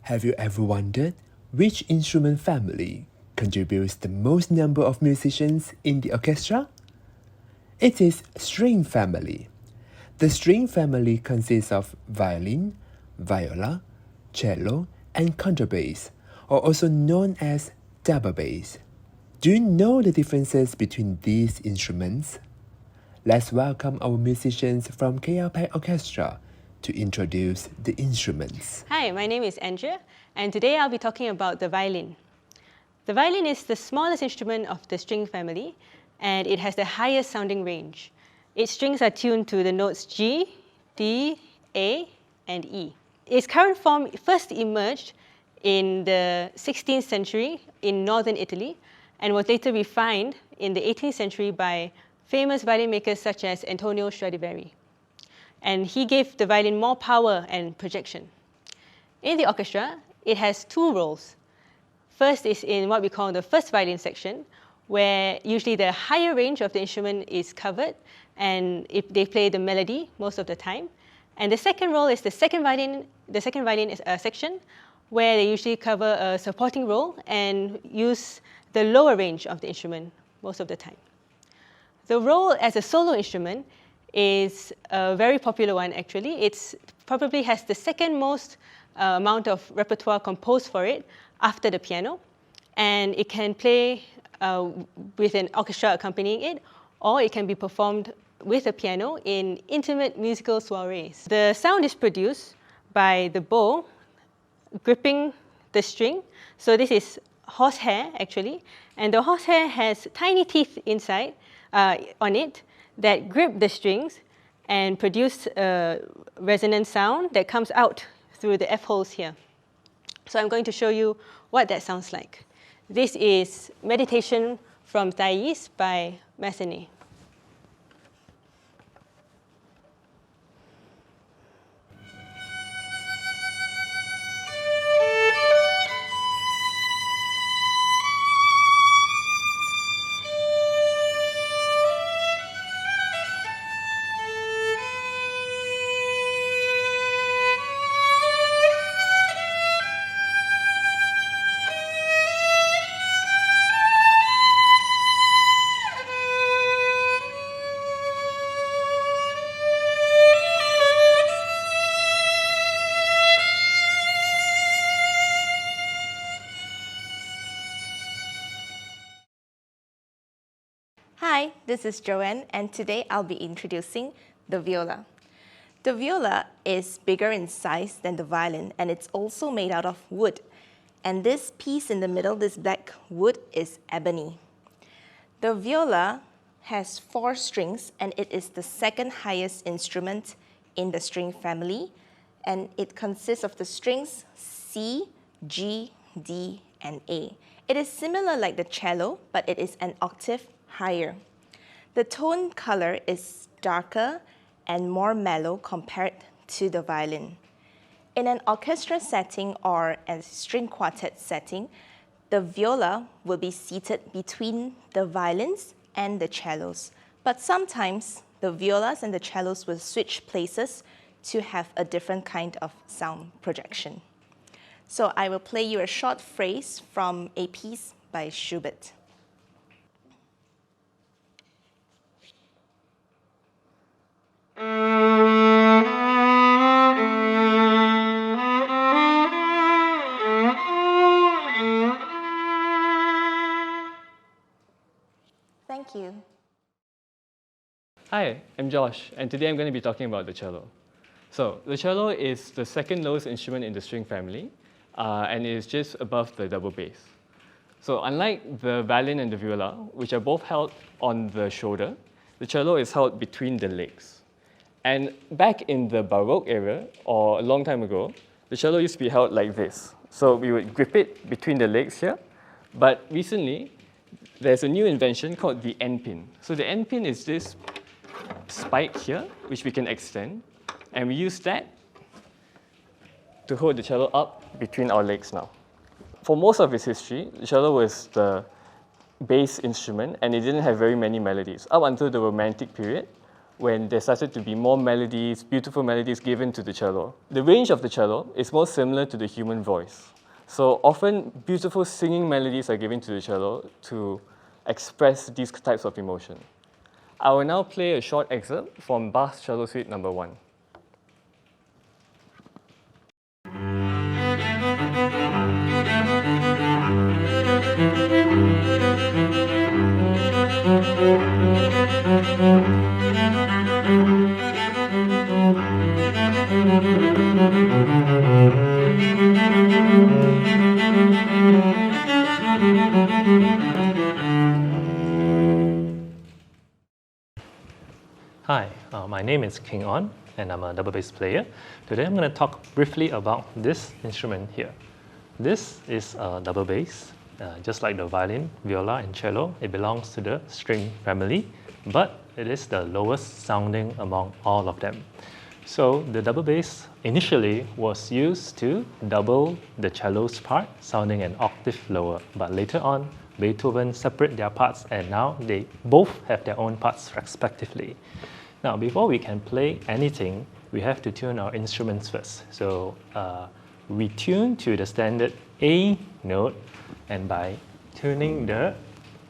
Have you ever wondered which instrument family contributes the most number of musicians in the orchestra? It is string family. The string family consists of violin, viola, cello, and contrabass, or also known as double bass. Do you know the differences between these instruments? Let's welcome our musicians from klpac Orchestra to introduce the instruments. Hi, my name is Andrea, and today I'll be talking about the violin. The violin is the smallest instrument of the string family, and it has the highest sounding range. Its strings are tuned to the notes G, D, A, and E. Its current form first emerged in the 16th century in northern Italy and was later refined in the 18th century by famous violin makers such as Antonio Stradivari. And he gave the violin more power and projection. In the orchestra, it has two roles. First is in what we call the first violin section, where usually the higher range of the instrument is covered, and they play the melody most of the time. And the second role is the second violin is a section, where they usually cover a supporting role and use the lower range of the instrument most of the time. The role as a solo instrument is a very popular one, actually. It probably has the second most amount of repertoire composed for it after the piano. And it can play with an orchestra accompanying it, or it can be performed with a piano in intimate musical soirees. The sound is produced by the bow gripping the string. So this is horsehair, actually. And the horsehair has tiny teeth inside on it that grip the strings and produce a resonant sound that comes out through the F-holes here. So I'm going to show you what that sounds like. This is Meditation from Thais by Massenet. Hi, this is Joanne, and today I'll be introducing the viola. The viola is bigger in size than the violin, and it's also made out of wood. And this piece in the middle, this black wood, is ebony. The viola has 4 strings, and it is the second highest instrument in the string family. And it consists of the strings C, G, D, and A. It is similar like the cello, but it is an octave higher. The tone color is darker and more mellow compared to the violin. In an orchestra setting or a string quartet setting, the viola will be seated between the violins and the cellos. But sometimes the violas and the cellos will switch places to have a different kind of sound projection. So I will play you a short phrase from a piece by Schubert. Thank you. Hi, I'm Josh, and today I'm going to be talking about the cello. So, the cello is the second lowest instrument in the string family, and it is just above the double bass. So, unlike the violin and the viola, which are both held on the shoulder, the cello is held between the legs. And back in the Baroque era, or a long time ago, the cello used to be held like this. So we would grip it between the legs here. But recently, there's a new invention called the end pin. So the end pin is this spike here, which we can extend. And we use that to hold the cello up between our legs now. For most of its history, the cello was the bass instrument, and it didn't have very many melodies. Up until the Romantic period, when there started to be more melodies, beautiful melodies given to the cello. The range of the cello is more similar to the human voice. So often, beautiful singing melodies are given to the cello to express these types of emotion. I will now play a short excerpt from Bach's Cello Suite No. 1. Hi, my name is Keng Onn, and I'm a double bass player. Today I'm going to talk briefly about this instrument here. This is a double bass. Just like the violin, viola, and cello, it belongs to the string family, but it is the lowest sounding among all of them. So the double bass initially was used to double the cello's part, sounding an octave lower, but later on, Beethoven separated their parts, and now they both have their own parts respectively. Now, before we can play anything, we have to tune our instruments first. So we tune to the standard A note, and by tuning the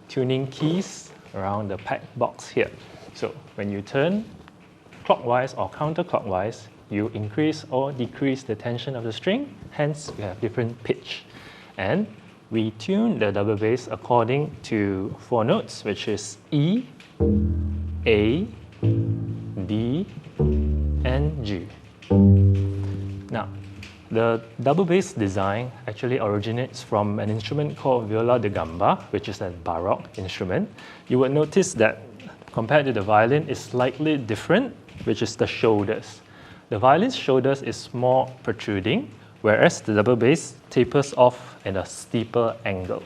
tuning keys around the pack box here. So when you turn clockwise or counterclockwise, you increase or decrease the tension of the string, hence you have different pitch. And we tune the double bass according to 4 notes, which is E, A, D, and G. Now, the double bass design actually originates from an instrument called Viola da Gamba, which is a Baroque instrument. You would notice that compared to the violin, it's slightly different, which is the shoulders. The violin's shoulders is more protruding, whereas the double bass tapers off at a steeper angle.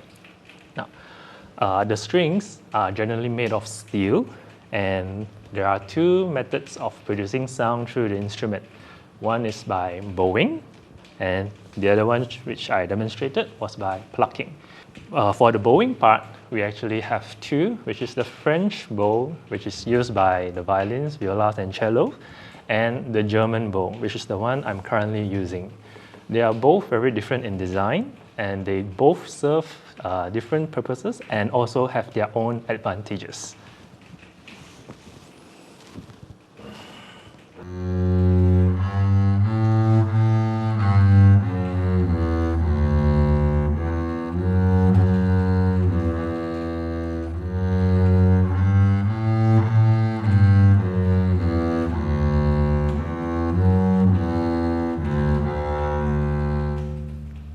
Now, the strings are generally made of steel, and there are 2 methods of producing sound through the instrument. One is by bowing, and the other one, which I demonstrated, was by plucking. For the bowing part, we actually have 2, which is the French bow, which is used by the violins, violas, and cello, and the German bow, which is the one I'm currently using. They are both very different in design, and they both serve different purposes and also have their own advantages.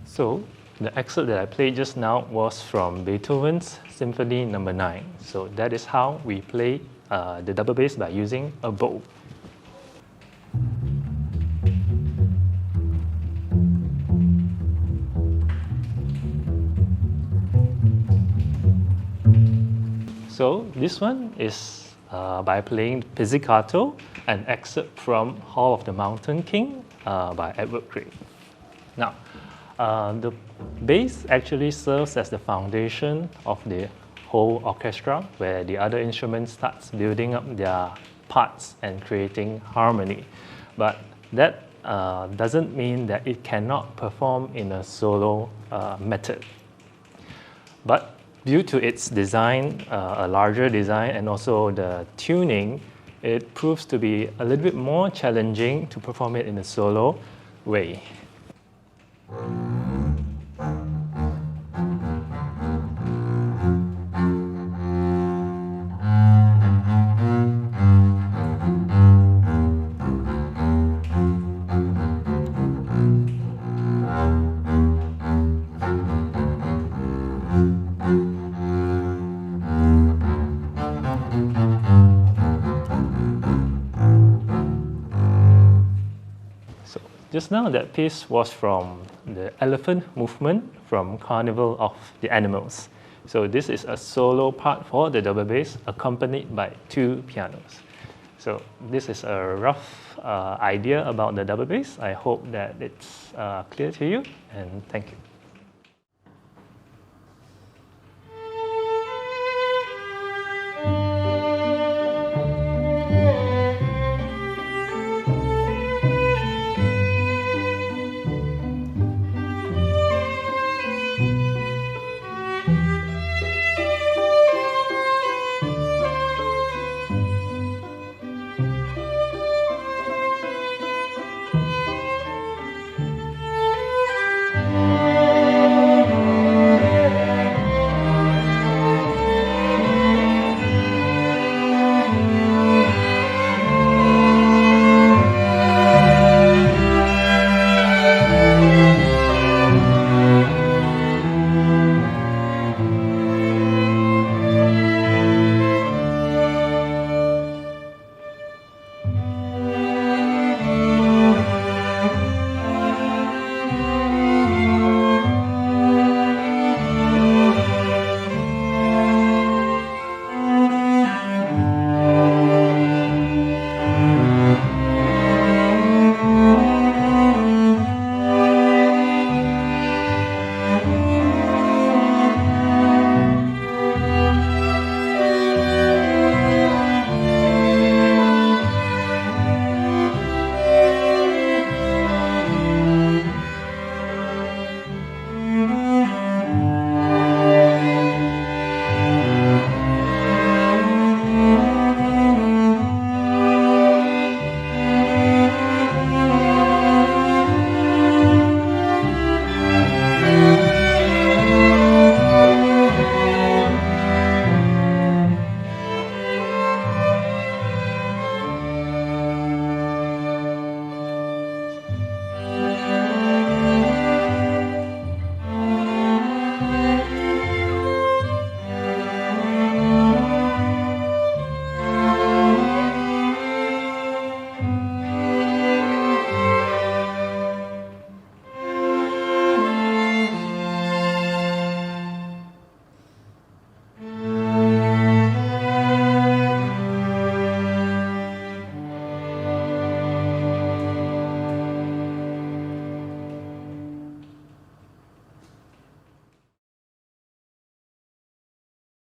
So, the excerpt that I played just now was from Beethoven's Symphony No. 9. So that is how we play the double bass by using a bow. So this one is by playing Pizzicato, an excerpt from Hall of the Mountain King by Edward Grieg. Now, the bass actually serves as the foundation of the whole orchestra, where the other instruments starts building up their parts and creating harmony. But that doesn't mean that it cannot perform in a solo method. But due to its design, a larger design, and also the tuning, it proves to be a little bit more challenging to perform it in a solo way. Just now, that piece was from the elephant movement from Carnival of the Animals. So this is a solo part for the double bass accompanied by 2 pianos. So this is a rough idea about the double bass. I hope that it's clear to you, and thank you.